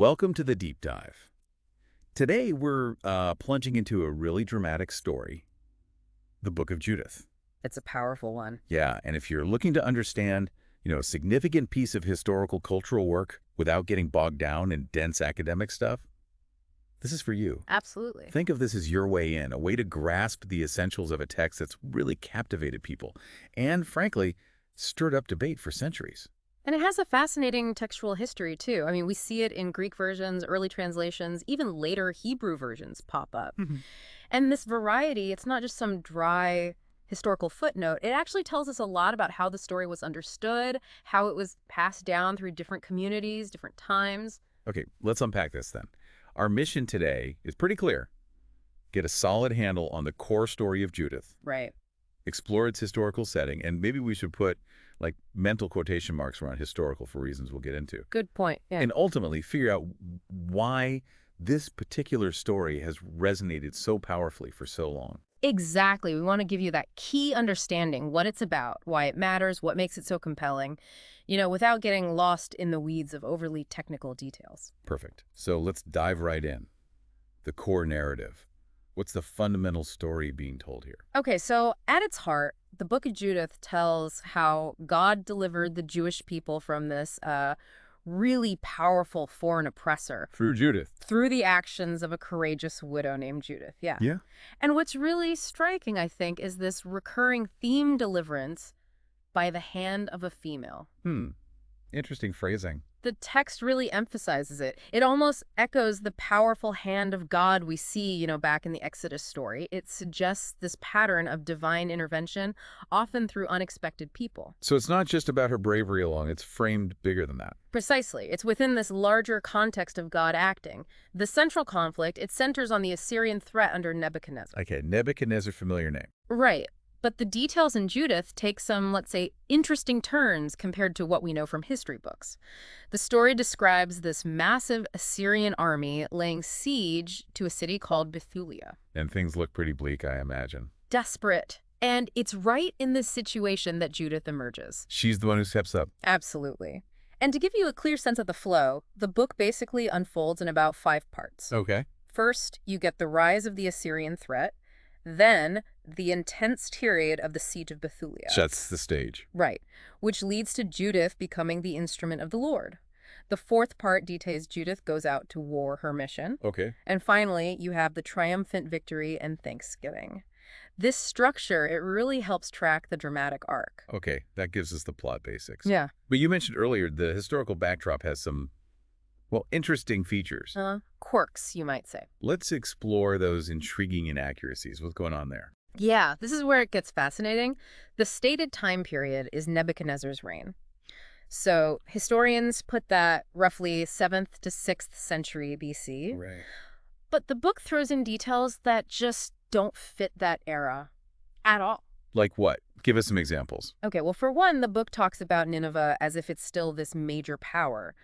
Welcome to the Deep Dive. Today we're plunging into a really dramatic story, the Book of Judith. It's a powerful one. Yeah, and if you're looking to understand, a significant piece of historical cultural work without getting bogged down in dense academic stuff, this is for you. Absolutely. Think of this as your way in, a way to grasp the essentials of a text that's really captivated people and, frankly, stirred up debate for centuries. And it has a fascinating textual history, too. I mean, we see it in Greek versions, early translations, even later Hebrew versions pop up. And this variety, it's not just some dry historical footnote. It actually tells us a lot about how the story was understood, how it was passed down through different communities, different times. Okay, let's unpack this then. Our mission today is pretty clear. Get a solid handle on the core story of Judith, Right. explore its historical setting, and maybe we should put like mental quotation marks around historical for reasons we'll get into. Good point. Yeah. And ultimately figure out why this particular story has resonated so powerfully for so long. Exactly. We want to give you that key understanding, what it's about, why it matters, what makes it so compelling, without getting lost in the weeds of overly technical details. Perfect. So let's dive right in. The core narrative. What's the fundamental story being told here? Okay, so at its heart, the Book of Judith tells how God delivered the Jewish people from this really powerful foreign oppressor Through Judith. through the actions of a courageous widow named Judith. Yeah. Yeah. And what's really striking, I think, is this recurring theme deliverance by the hand of a female. Interesting phrasing. The text really emphasizes it. It almost echoes the powerful hand of God we see, back in the Exodus story. It suggests this pattern of divine intervention, often through unexpected people. So it's not just about her bravery alone. It's framed bigger than that. Precisely. It's within this larger context of God acting. The central conflict, it centers on the Assyrian threat under Nebuchadnezzar. Okay, Nebuchadnezzar, familiar name. Right. But the details in Judith take some, let's say, interesting turns compared to what we know from history books. The story describes this massive Assyrian army laying siege to a city called Bethulia. And things look pretty bleak, I imagine. Desperate. And it's right in this situation that Judith emerges. She's the one who steps up. Absolutely. And to give you a clear sense of the flow, the book basically unfolds in about 5 parts. Okay. First, you get the rise of the Assyrian threat. Then, the intense period of the siege of Bethulia. Sets the stage. Right, which leads to Judith becoming the instrument of the Lord. The 4th part details Judith goes out to war, her mission. Okay. And finally, you have the triumphant victory and thanksgiving. This structure, it really helps track the dramatic arc. Okay, that gives us the plot basics. Yeah. But you mentioned earlier the historical backdrop has some, interesting features. Quirks, you might say. Let's explore those intriguing inaccuracies. What's going on there? Yeah, this is where it gets fascinating. The stated time period is Nebuchadnezzar's reign. So historians put that roughly 7th to 6th century BC. Right. But the book throws in details that just don't fit that era at all. Like what? Give us some examples. Okay, well, for one, the book talks about Nineveh as if it's still this major power.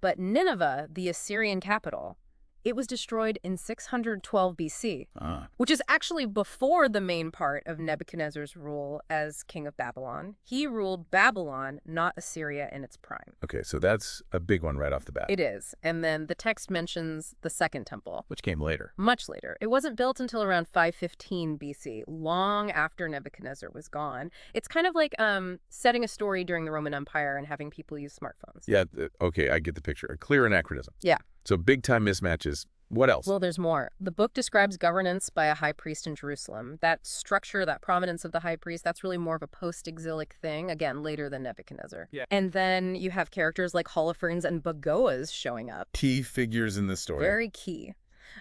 But Nineveh, the Assyrian capital, it was destroyed in 612 BC, which is actually before the main part of Nebuchadnezzar's rule as king of Babylon. He ruled Babylon, not Assyria in its prime. Okay, so that's a big one right off the bat. It is. And then the text mentions the Second Temple. Which came later. Much later. It wasn't built until around 515 BC, long after Nebuchadnezzar was gone. It's kind of like setting a story during the Roman Empire and having people use smartphones. Yeah, okay, I get the picture. A clear anachronism. Yeah. So big-time mismatches. What else? Well, there's more. The book describes governance by a high priest in Jerusalem. That structure, that prominence of the high priest, that's really more of a post-exilic thing, again, later than Nebuchadnezzar. Yeah. And then you have characters like Holofernes and Bagoas showing up. Key figures in the story. Very key.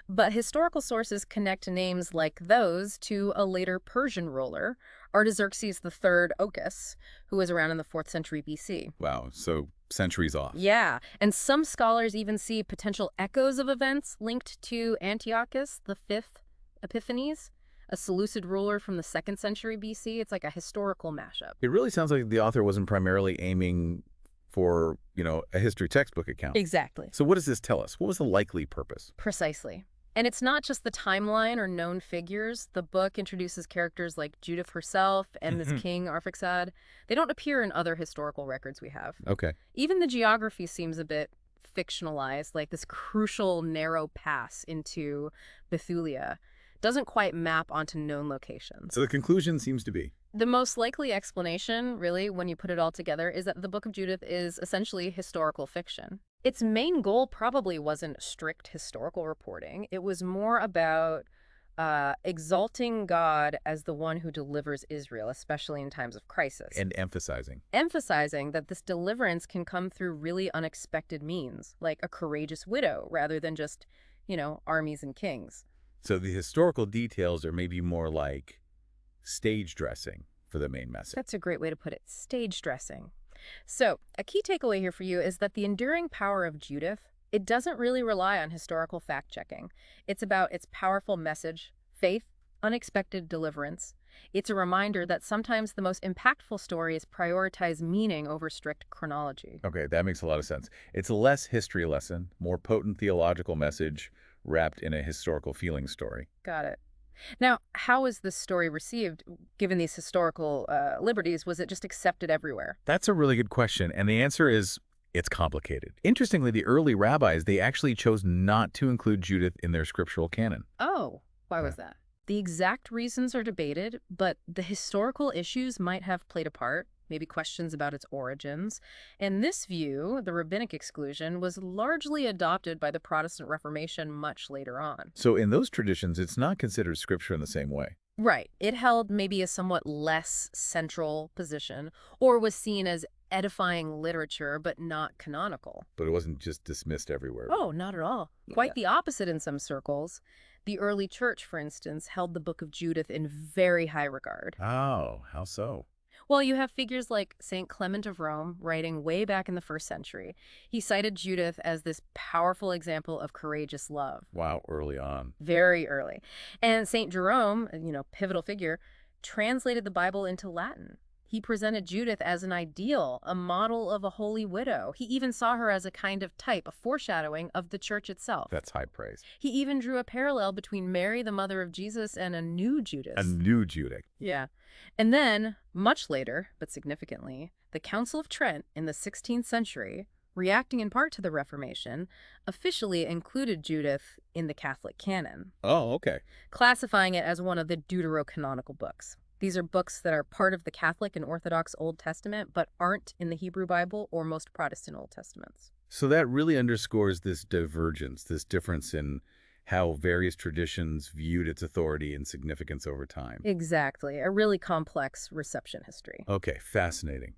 But historical sources connect names like those to a later Persian ruler, Artaxerxes III Ochus, who was around in the 4th century BC. Wow, so centuries off. Yeah, and some scholars even see potential echoes of events linked to Antiochus V Epiphanes, a Seleucid ruler from the 2nd century BC. It's like a historical mashup. It really sounds like the author wasn't primarily aiming for, a history textbook account. Exactly. So what does this tell us? What was the likely purpose? Precisely. And it's not just the timeline or known figures. The book introduces characters like Judith herself and this king, Arphaxad. They don't appear in other historical records we have. Okay. Even the geography seems a bit fictionalized, like this crucial narrow pass into Bethulia, doesn't quite map onto known locations. So the conclusion seems to be, The most likely explanation, really, when you put it all together, is that the Book of Judith is essentially historical fiction. Its main goal probably wasn't strict historical reporting. It was more about exalting God as the one who delivers Israel, especially in times of crisis. and Emphasizing that this deliverance can come through really unexpected means, like a courageous widow, rather than just, armies and kings. So the historical details are maybe more like stage dressing for the main message. That's a great way to put it, stage dressing. So, a key takeaway here for you is that the enduring power of Judith, it doesn't really rely on historical fact-checking. It's about its powerful message, faith, unexpected deliverance. It's a reminder that sometimes the most impactful stories prioritize meaning over strict chronology. Okay, that makes a lot of sense. It's a less history lesson, more potent theological message wrapped in a historical feeling story. Got it. Now, how was this story received, given these historical liberties? Was it just accepted everywhere? That's a really good question, and the answer is it's complicated. Interestingly, the early rabbis, they actually chose not to include Judith in their scriptural canon. Oh, why was that? The exact reasons are debated, but the historical issues might have played a part, maybe questions about its origins. And this view, the rabbinic exclusion, was largely adopted by the Protestant Reformation much later on. So in those traditions, it's not considered scripture in the same way. Right. It held maybe a somewhat less central position, or was seen as edifying literature, but not canonical. But it wasn't just dismissed everywhere. Oh, not at all. Quite the opposite in some circles. The early church, for instance, held the Book of Judith in very high regard. Oh, how so? Well, you have figures like St. Clement of Rome writing way back in the 1st century. He cited Judith as this powerful example of courageous love. Wow, early on. Very early. And St. Jerome, pivotal figure, translated the Bible into Latin. He presented Judith as an ideal, a model of a holy widow. He even saw her as a kind of type, a foreshadowing of the church itself. That's high praise. He even drew a parallel between Mary, the mother of Jesus, and a new Judas. A new Judith. Yeah. And then, much later, but significantly, the Council of Trent in the 16th century, reacting in part to the Reformation, officially included Judith in the Catholic canon. Oh, okay. Classifying it as one of the deuterocanonical books. These are books that are part of the Catholic and Orthodox Old Testament, but aren't in the Hebrew Bible or most Protestant Old Testaments. So that really underscores this divergence, this difference in how various traditions viewed its authority and significance over time. Exactly. A really complex reception history. Okay, fascinating.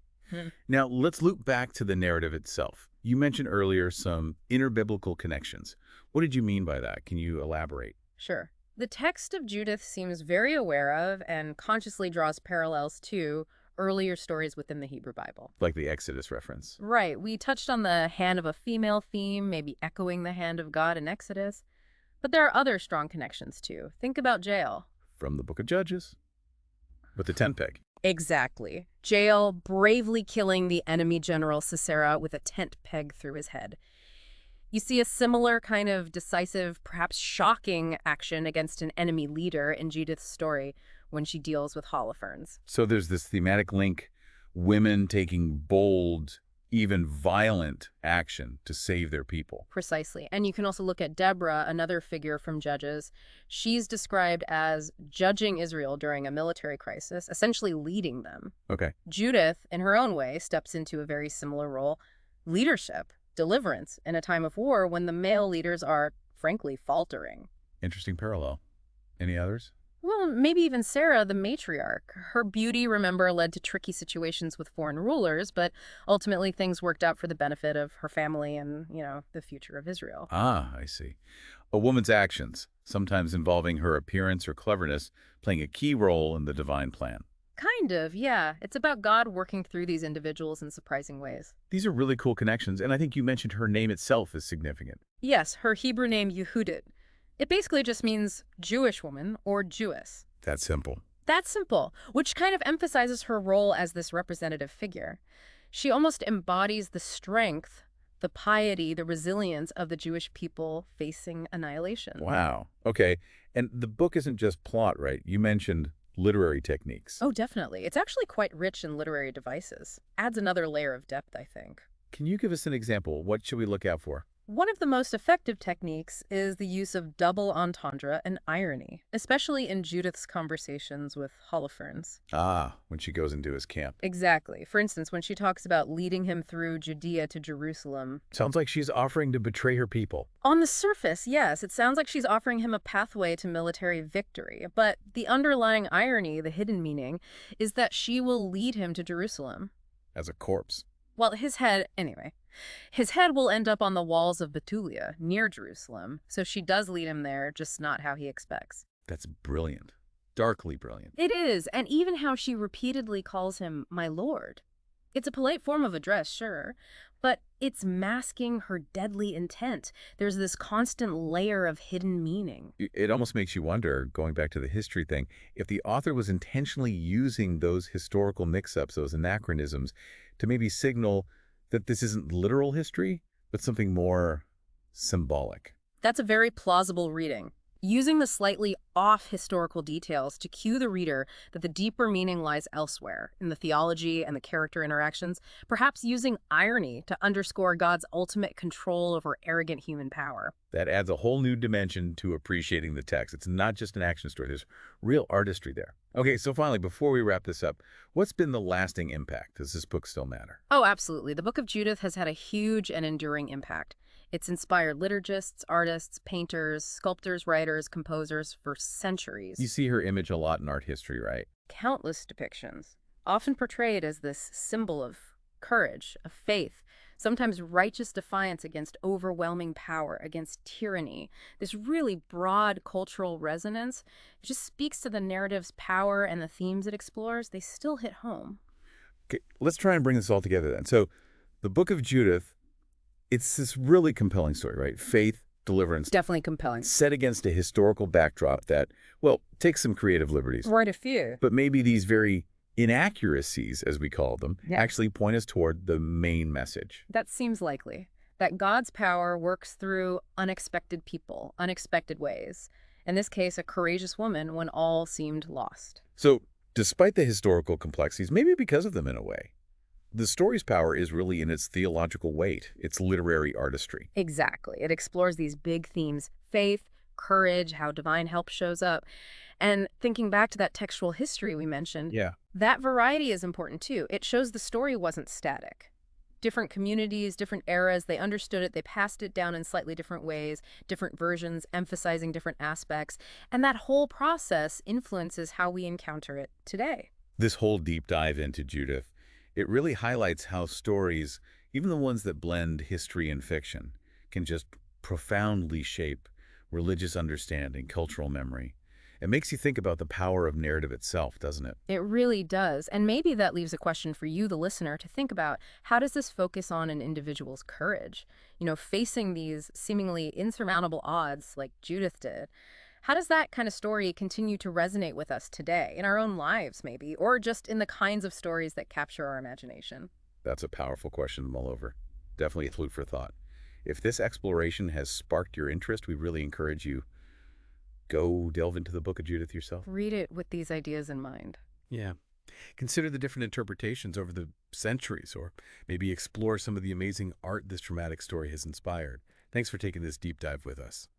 Now, let's loop back to the narrative itself. You mentioned earlier some interbiblical connections. What did you mean by that? Can you elaborate? Sure. The text of Judith seems very aware of and consciously draws parallels to earlier stories within the Hebrew Bible. Like the Exodus reference. Right. We touched on the hand of a female theme, maybe echoing the hand of God in Exodus. But there are other strong connections, too. Think about Jael. From the Book of Judges. With the tent peg. Exactly. Jael bravely killing the enemy general Sisera with a tent peg through his head. You see a similar kind of decisive, perhaps shocking action against an enemy leader in Judith's story when she deals with Holofernes. So there's this thematic link, women taking bold, even violent action to save their people. Precisely. And you can also look at Deborah, another figure from Judges. She's described as judging Israel during a military crisis, essentially leading them. Okay. Judith, in her own way, steps into a very similar role, leadership, deliverance, in a time of war when the male leaders are, frankly, faltering. Interesting parallel. Any others? Well, maybe even Sarah, the matriarch. Her beauty, remember, led to tricky situations with foreign rulers, but ultimately things worked out for the benefit of her family and, the future of Israel. Ah, I see. A woman's actions, sometimes involving her appearance or cleverness, playing a key role in the divine plan. Kind of, yeah. It's about God working through these individuals in surprising ways. These are really cool connections, and I think you mentioned her name itself is significant. Yes, her Hebrew name, Yehudit. It basically just means Jewish woman or Jewess. That's simple. That's simple, which kind of emphasizes her role as this representative figure. She almost embodies the strength, the piety, the resilience of the Jewish people facing annihilation. Wow. Okay. And the book isn't just plot, right? You mentioned literary techniques. Oh, definitely. It's actually quite rich in literary devices. Adds another layer of depth, I think. Can you give us an example? What should we look out for? One of the most effective techniques is the use of double entendre and irony, especially in Judith's conversations with Holofernes. Ah, when she goes into his camp. Exactly. For instance, when she talks about leading him through Judea to Jerusalem. Sounds like she's offering to betray her people. On the surface, yes, it sounds like she's offering him a pathway to military victory. But the underlying irony, the hidden meaning, is that she will lead him to Jerusalem. As a corpse. Well, his head will end up on the walls of Betulia, near Jerusalem. So she does lead him there, just not how he expects. That's brilliant. Darkly brilliant. It is, and even how she repeatedly calls him my lord. It's a polite form of address, sure, but it's masking her deadly intent. There's this constant layer of hidden meaning. It almost makes you wonder, going back to the history thing, if the author was intentionally using those historical mix-ups, those anachronisms, to maybe signal that this isn't literal history, but something more symbolic. That's a very plausible reading. Using the slightly off historical details to cue the reader that the deeper meaning lies elsewhere, in the theology and the character interactions, perhaps using irony to underscore God's ultimate control over arrogant human power. That adds a whole new dimension to appreciating the text. It's not just an action story. There's real artistry there. Okay, so finally, before we wrap this up, what's been the lasting impact? Does this book still matter? Oh, absolutely. The Book of Judith has had a huge and enduring impact. It's inspired liturgists, artists, painters, sculptors, writers, composers for centuries. You see her image a lot in art history, right? Countless depictions, often portrayed as this symbol of courage, of faith, sometimes righteous defiance against overwhelming power, against tyranny. This really broad cultural resonance just speaks to the narrative's power and the themes it explores. They still hit home. Okay, let's try and bring this all together then. So, the Book of Judith, it's this really compelling story, right? Faith, deliverance. Definitely compelling. Set against a historical backdrop that, well, takes some creative liberties. Quite a few. But maybe these very inaccuracies, as we call them, actually point us toward the main message. That seems likely. That God's power works through unexpected people, unexpected ways. In this case, a courageous woman when all seemed lost. So, despite the historical complexities, maybe because of them in a way, the story's power is really in its theological weight, its literary artistry. Exactly. It explores these big themes: faith, courage, how divine help shows up. And thinking back to that textual history we mentioned, that variety is important too. It shows the story wasn't static. Different communities, different eras, they understood it, they passed it down in slightly different ways, different versions, emphasizing different aspects. And that whole process influences how we encounter it today. This whole deep dive into Judith, it really highlights how stories, even the ones that blend history and fiction, can just profoundly shape religious understanding, cultural memory. It makes you think about the power of narrative itself, doesn't it? It really does. And maybe that leaves a question for you, the listener, to think about. How does this focus on an individual's courage? You know, facing these seemingly insurmountable odds like Judith did. How does that kind of story continue to resonate with us today, in our own lives maybe, or just in the kinds of stories that capture our imagination? That's a powerful question to mull over. Definitely food for thought. If this exploration has sparked your interest, we really encourage you, go delve into the Book of Judith yourself. Read it with these ideas in mind. Yeah. Consider the different interpretations over the centuries, or maybe explore some of the amazing art this dramatic story has inspired. Thanks for taking this deep dive with us.